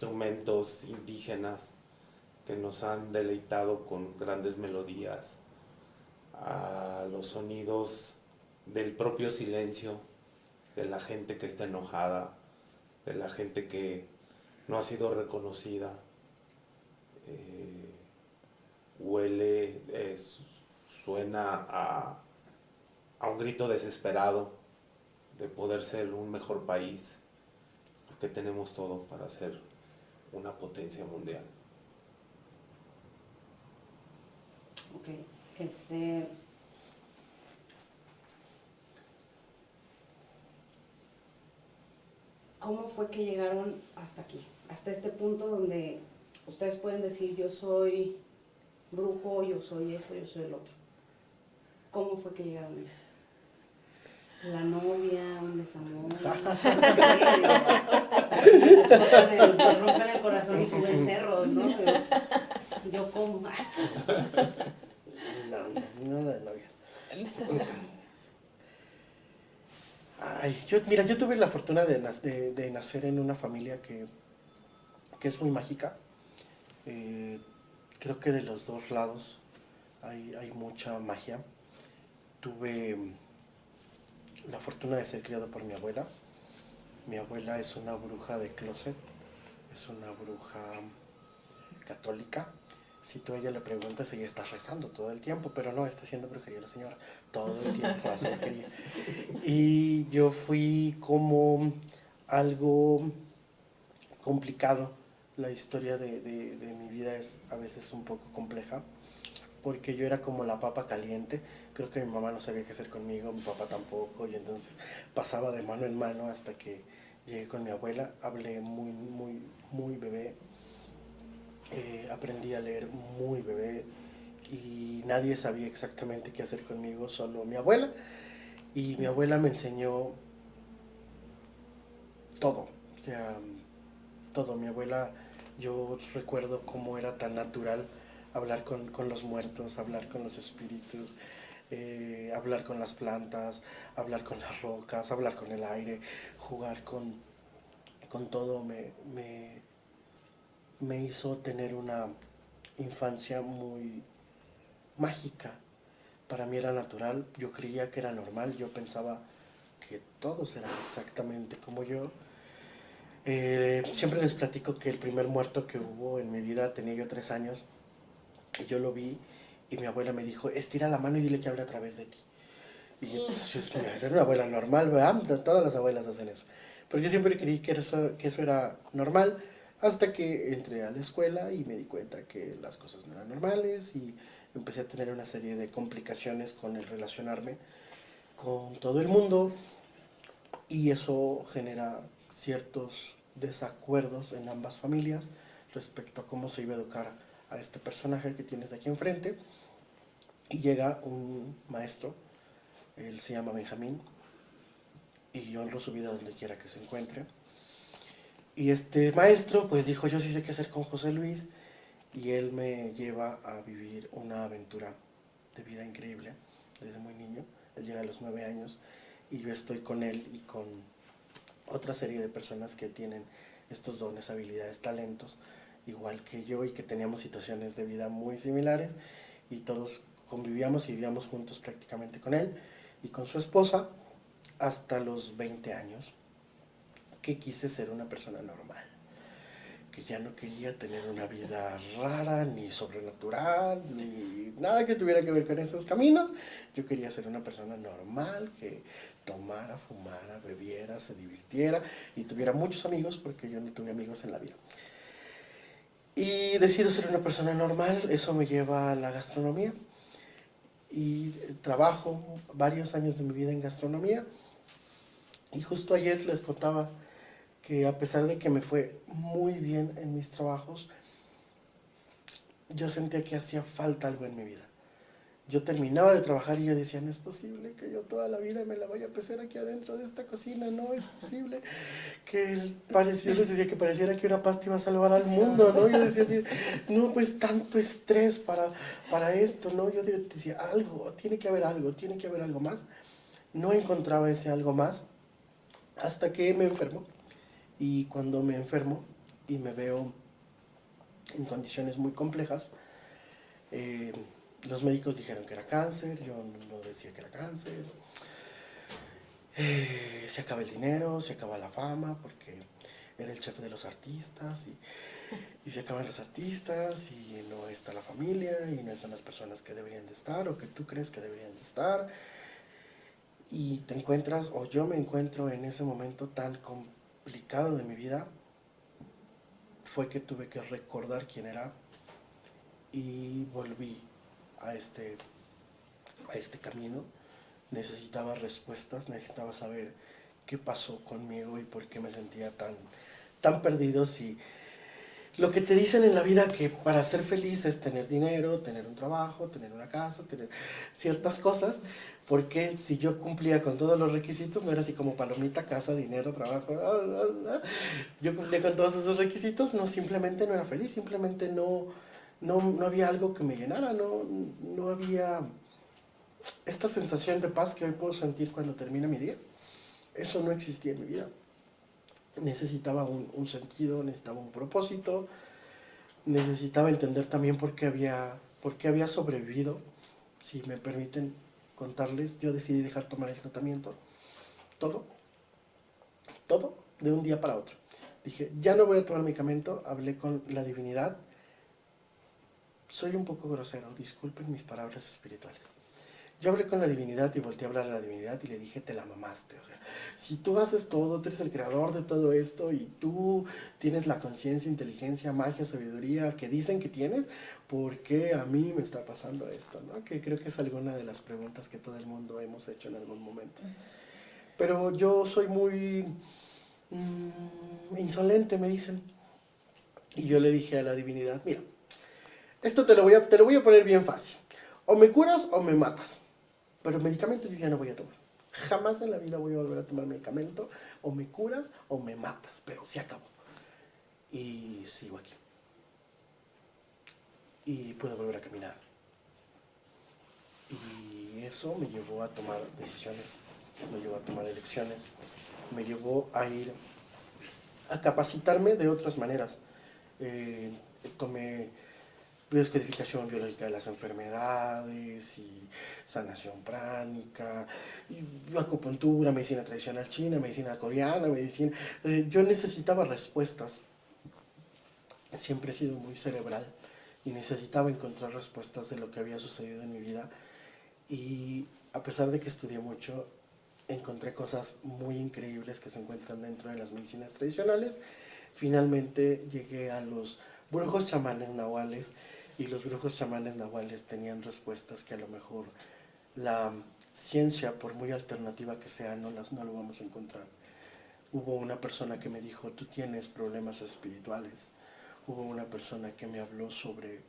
instrumentos indígenas que nos han deleitado con grandes melodías, a los sonidos del propio silencio, de la gente que está enojada, de la gente que no ha sido reconocida, huele, suena a un grito desesperado de poder ser un mejor país, porque tenemos todo para ser una potencia mundial. Ok, ¿cómo fue que llegaron hasta aquí? Hasta este punto donde ustedes pueden decir yo soy brujo, yo soy esto, yo soy el otro. ¿Cómo fue que llegaron ahí? La novia, un desamor, rompen el corazón y suben cerros, ¿no? Yo como. No, nada de novias. Ay, mira, yo tuve la fortuna de nacer en una familia que es muy mágica. Creo que de los dos lados hay mucha magia. Tuve la fortuna de ser criado por mi abuela. Mi abuela es una bruja de closet, es una bruja católica. Si tú a ella le preguntas, ella está rezando todo el tiempo, pero no, está haciendo brujería la señora. Todo el tiempo hace brujería. Y yo fui como algo complicado. La historia de mi vida es a veces un poco compleja, porque yo era como la papa caliente. Creo que mi mamá no sabía qué hacer conmigo, mi papá tampoco, y entonces pasaba de mano en mano hasta que llegué con mi abuela. Hablé muy bebé. Aprendí a leer muy bebé y nadie sabía exactamente qué hacer conmigo, solo mi abuela. Y mi abuela me enseñó todo, o sea, todo. Mi abuela, yo recuerdo cómo era tan natural hablar con los muertos, hablar con los espíritus, hablar con las plantas, hablar con las rocas, hablar con el aire, jugar con todo. Me hizo tener una infancia muy mágica. Para mí era natural, yo creía que era normal, yo pensaba que todos eran exactamente como yo. Siempre les platico que el primer muerto que hubo en mi vida tenía yo 3 años y yo lo vi y mi abuela me dijo, estira la mano y dile que hable a través de ti. Y yo, pues, era una abuela normal, ¿verdad? Todas las abuelas hacen eso. Pero yo siempre creí que eso era normal, hasta que entré a la escuela y me di cuenta que las cosas no eran normales y empecé a tener una serie de complicaciones con el relacionarme con todo el mundo, y eso genera ciertos desacuerdos en ambas familias respecto a cómo se iba a educar a este personaje que tienes aquí enfrente. Y llega un maestro, él se llama Benjamín, y yo honro su vida donde quiera que se encuentre. Y este maestro pues dijo, yo sí sé qué hacer con José Luis, y él me lleva a vivir una aventura de vida increíble desde muy niño. Él llega a los 9 años y yo estoy con él y con otra serie de personas que tienen estos dones, habilidades, talentos, igual que yo, y que teníamos situaciones de vida muy similares, y todos convivíamos y vivíamos juntos prácticamente con él y con su esposa hasta los 20 años, que quise ser una persona normal, que ya no quería tener una vida rara, ni sobrenatural, ni nada que tuviera que ver con esos caminos. Yo quería ser una persona normal, que tomara, fumara, bebiera, se divirtiera y tuviera muchos amigos, porque yo no tuve amigos en la vida. Y decido ser una persona normal, eso me lleva a la gastronomía. Y trabajo varios años de mi vida en gastronomía. Y justo ayer les contaba que a pesar de que me fue muy bien en mis trabajos, yo sentía que hacía falta algo en mi vida. Yo terminaba de trabajar y yo decía, no es posible que yo toda la vida me la vaya a pesar aquí adentro de esta cocina, no es posible. Yo les decía que pareciera que una pasta iba a salvar al mundo, ¿no? Yo decía así, no, pues tanto estrés para esto, ¿no? Yo decía, algo, tiene que haber algo más. No encontraba ese algo más hasta que me enfermo. Y cuando me enfermo, y me veo en condiciones muy complejas. Los médicos dijeron que era cáncer, yo no decía que era cáncer. Se acaba el dinero, se acaba la fama, porque era el chef de los artistas y se acaban los artistas y no está la familia y no están las personas que deberían de estar o que tú crees que deberían de estar. Y te encuentras, o yo me encuentro en ese momento tan complicado de mi vida, fue que tuve que recordar quién era y volví a este camino. Necesitaba respuestas, necesitaba saber qué pasó conmigo y por qué me sentía tan perdido. Si lo que te dicen en la vida que para ser feliz es tener dinero, tener un trabajo, tener una casa, tener ciertas cosas, porque si yo cumplía con todos los requisitos, no era así como palomita, casa, dinero, trabajo, yo cumplía con todos esos requisitos, no, simplemente no era feliz, simplemente no había algo que me llenara, no había esta sensación de paz que hoy puedo sentir cuando termina mi día. Eso no existía en mi vida. Necesitaba un sentido, necesitaba un propósito, necesitaba entender también por qué había sobrevivido. Si me permiten contarles, yo decidí dejar tomar el tratamiento. Todo, de un día para otro. Dije, ya no voy a tomar medicamento, hablé con la divinidad. Soy un poco grosero, disculpen mis palabras espirituales. Yo hablé con la divinidad y volteé a hablar a la divinidad y le dije, te la mamaste. O sea, si tú haces todo, tú eres el creador de todo esto y tú tienes la conciencia, inteligencia, magia, sabiduría que dicen que tienes, ¿por qué a mí me está pasando esto? ¿No? Que creo que es alguna de las preguntas que todo el mundo hemos hecho en algún momento. Pero yo soy muy insolente, me dicen. Y yo le dije a la divinidad, mira, esto te lo voy a poner bien fácil. O me curas o me matas. Pero medicamento yo ya no voy a tomar. Jamás en la vida voy a volver a tomar medicamento. O me curas o me matas. Pero se acabó. Y sigo aquí. Y puedo volver a caminar. Y eso me llevó a tomar decisiones. Me llevó a tomar elecciones. Me llevó a ir a capacitarme de otras maneras. Tomé biodescodificación biológica de las enfermedades y sanación pránica, y acupuntura, medicina tradicional china, medicina coreana, medicina... yo necesitaba respuestas. Siempre he sido muy cerebral y necesitaba encontrar respuestas de lo que había sucedido en mi vida. Y a pesar de que estudié mucho, encontré cosas muy increíbles que se encuentran dentro de las medicinas tradicionales. Finalmente llegué a los brujos chamanes nahuales, y los brujos chamanes nahuales tenían respuestas que a lo mejor la ciencia, por muy alternativa que sea, no lo vamos a encontrar. Hubo una persona que me dijo, tú tienes problemas espirituales. Hubo una persona que me habló sobre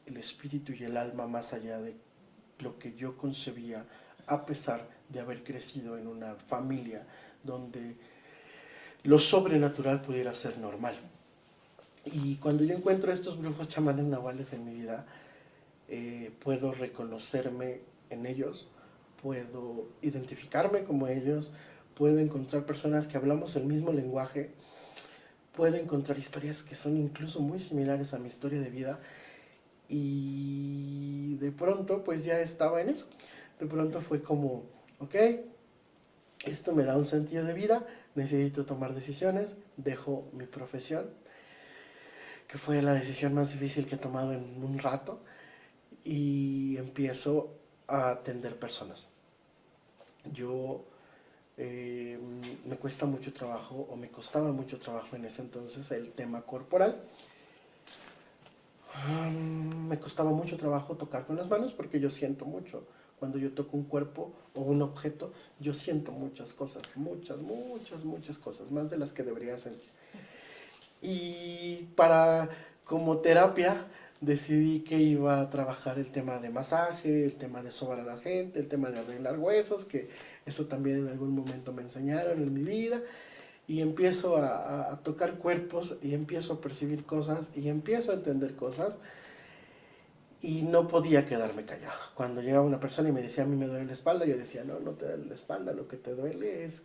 el espíritu y el alma más allá de lo que yo concebía, a pesar de haber crecido en una familia donde lo sobrenatural pudiera ser normal. Y cuando yo encuentro estos brujos chamanes nahuales en mi vida, puedo reconocerme en ellos, puedo identificarme como ellos, puedo encontrar personas que hablamos el mismo lenguaje, puedo encontrar historias que son incluso muy similares a mi historia de vida, y de pronto pues ya estaba en eso. De pronto fue como, ok, esto me da un sentido de vida, necesito tomar decisiones, dejo mi profesión, que fue la decisión más difícil que he tomado en un rato, y empiezo a atender personas. Yo me cuesta mucho trabajo, o me costaba mucho trabajo en ese entonces, el tema corporal. Me costaba mucho trabajo tocar con las manos porque yo siento mucho. Cuando yo toco un cuerpo o un objeto, yo siento muchas cosas, muchas cosas, más de las que debería sentir. Y como terapia, decidí que iba a trabajar el tema de masaje, el tema de sobar a la gente, el tema de arreglar huesos, que eso también en algún momento me enseñaron en mi vida. Y empiezo a tocar cuerpos, y empiezo a percibir cosas, y empiezo a entender cosas, y no podía quedarme callado. Cuando llegaba una persona y me decía, a mí me duele la espalda, yo decía, no te duele la espalda, lo que te duele es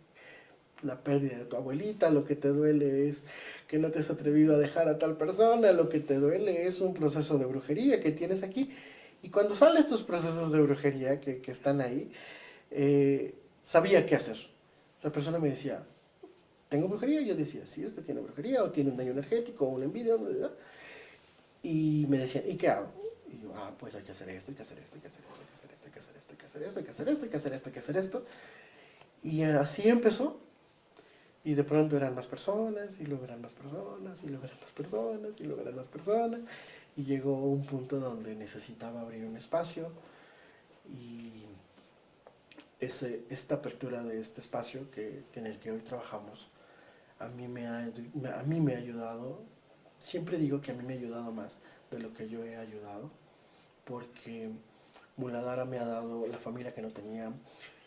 la pérdida de tu abuelita, lo que te duele es que no te has atrevido a dejar a tal persona, lo que te duele es un proceso de brujería que tienes aquí. Y cuando salen estos procesos de brujería que están ahí, sabía qué hacer. La persona me decía, ¿tengo brujería? Yo decía, sí, usted tiene brujería, o tiene un daño energético, o una envidia, ¿verdad? Y me decían, ¿y qué hago? Y yo, pues hay que hacer esto, hay que hacer esto, hay que hacer esto, hay que hacer esto, hay que hacer esto, hay que hacer esto, hay que hacer esto, hay que hacer esto, hay que hacer esto. Y así empezó. Y de pronto eran más personas, y luego eran más personas, y luego eran más personas, y luego eran más personas. Y llegó un punto donde necesitaba abrir un espacio. Y esta apertura de este espacio en el que hoy trabajamos, a mí me ha ayudado. Siempre digo que a mí me ha ayudado más de lo que yo he ayudado, porque Muladhara me ha dado la familia que no tenía.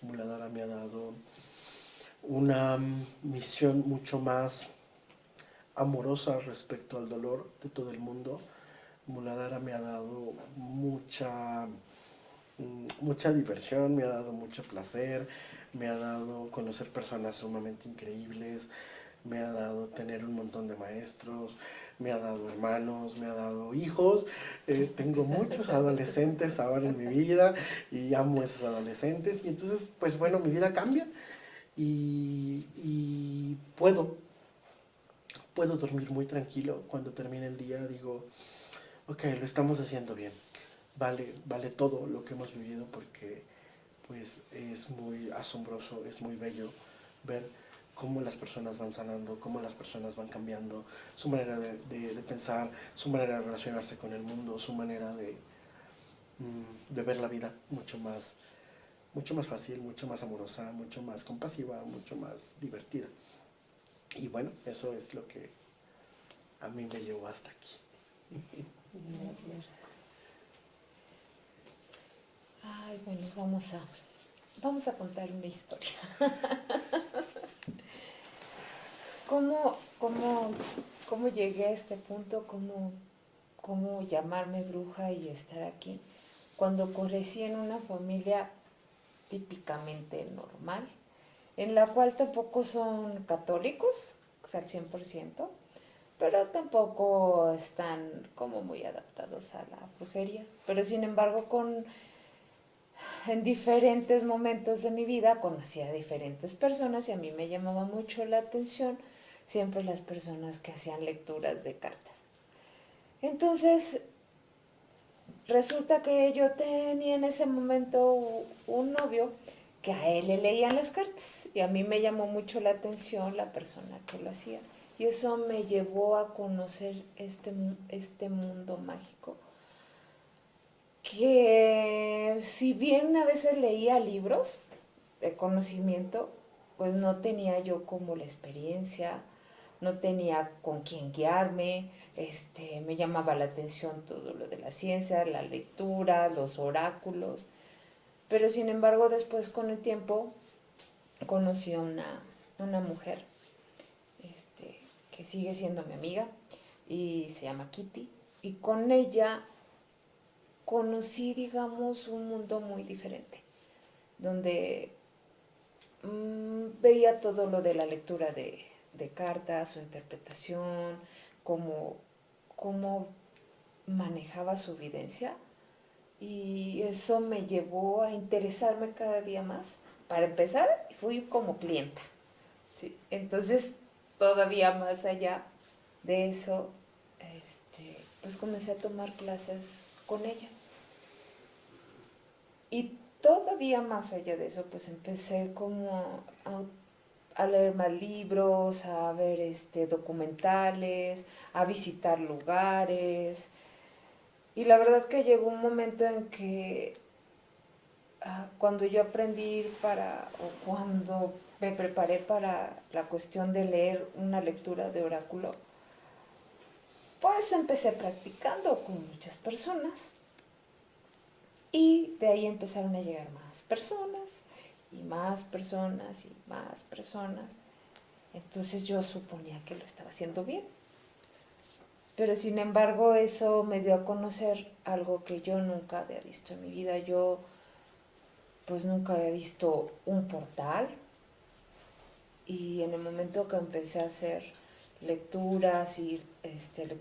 Muladhara me ha dado una misión mucho más amorosa respecto al dolor de todo el mundo. Muladhara me ha dado mucha diversión, me ha dado mucho placer, me ha dado conocer personas sumamente increíbles, me ha dado tener un montón de maestros, me ha dado hermanos, me ha dado hijos. Tengo muchos adolescentes ahora en mi vida y amo a esos adolescentes, y entonces pues bueno, mi vida cambia y puedo dormir muy tranquilo. Cuando termine el día digo, ok, lo estamos haciendo bien, vale todo lo que hemos vivido, porque pues es muy asombroso, es muy bello ver cómo las personas van sanando, cómo las personas van cambiando su manera de pensar, su manera de relacionarse con el mundo, su manera de ver la vida mucho más fácil, mucho más amorosa, mucho más compasiva, mucho más divertida. Y bueno, eso es lo que a mí me llevó hasta aquí. Ay, bueno, vamos a contar una historia. ¿Cómo llegué a este punto? ¿Cómo llamarme bruja y estar aquí? Cuando crecí en una familia típicamente normal, en la cual tampoco son católicos, o sea, al 100%, pero tampoco están como muy adaptados a la brujería. Pero sin embargo, en diferentes momentos de mi vida conocí a diferentes personas y a mí me llamaba mucho la atención siempre las personas que hacían lecturas de cartas. Entonces, resulta que yo tenía en ese momento un novio que a él le leían las cartas y a mí me llamó mucho la atención la persona que lo hacía. Y eso me llevó a conocer este mundo mágico, que si bien a veces leía libros de conocimiento, pues no tenía yo como la experiencia, no tenía con quién guiarme. Me llamaba la atención todo lo de la ciencia, la lectura, los oráculos, pero sin embargo después con el tiempo conocí a una mujer que sigue siendo mi amiga y se llama Kitty, y con ella conocí, digamos, un mundo muy diferente, donde veía todo lo de la lectura de cartas, su interpretación, cómo manejaba su vivencia, y eso me llevó a interesarme cada día más. Para empezar, fui como clienta, ¿sí? Entonces, todavía más allá de eso, pues comencé a tomar clases con ella. Y todavía más allá de eso, pues empecé como a leer más libros, a ver documentales, a visitar lugares. Y la verdad que llegó un momento en que cuando yo aprendí o cuando me preparé para la cuestión de leer una lectura de oráculo, pues empecé practicando con muchas personas. Y de ahí empezaron a llegar más personas, y más personas, y más personas. Entonces yo suponía que lo estaba haciendo bien. Pero sin embargo eso me dio a conocer algo que yo nunca había visto en mi vida. Yo pues nunca había visto un portal, Y en el momento que empecé a hacer lecturas y lecturas